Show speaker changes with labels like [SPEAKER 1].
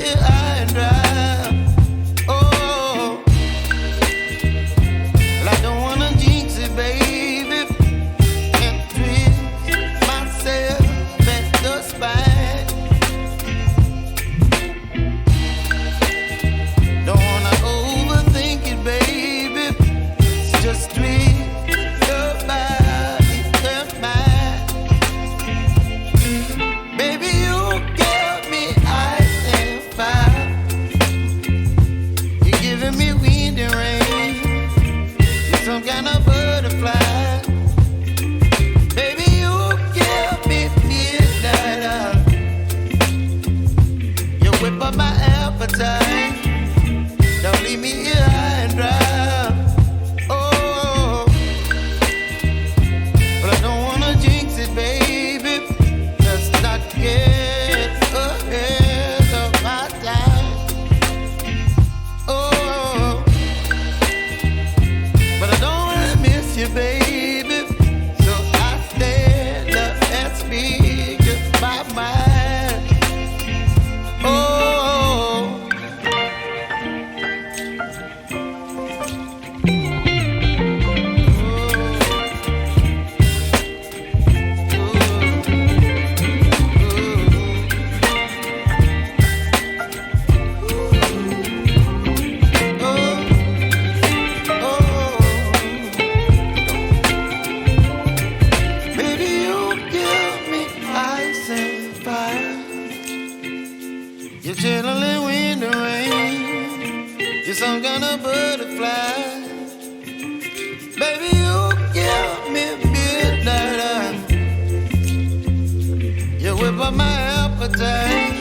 [SPEAKER 1] here high and dry. Oh, well, I don't wanna jinx it, baby, and twist myself at the spine. Don't wanna overthink it, baby. It's just twist your body and mine. Baby, you give me ice and fire. You're giving me wind and rain. You're some kind of butterfly. Baby, you give me midnight. You whip up my appetite. Don't leave me here high and dry. Oh, but I don't wanna jinx it, baby. Let's not get ahead of my time. Oh, but I don't wanna miss you, baby. So I stand up and speak just my mind. Oh. Baby, you give me ice and fire. You're channeling wind and rain. You're some kind of butterfly. Baby, you give me midnight. You whip up my appetite.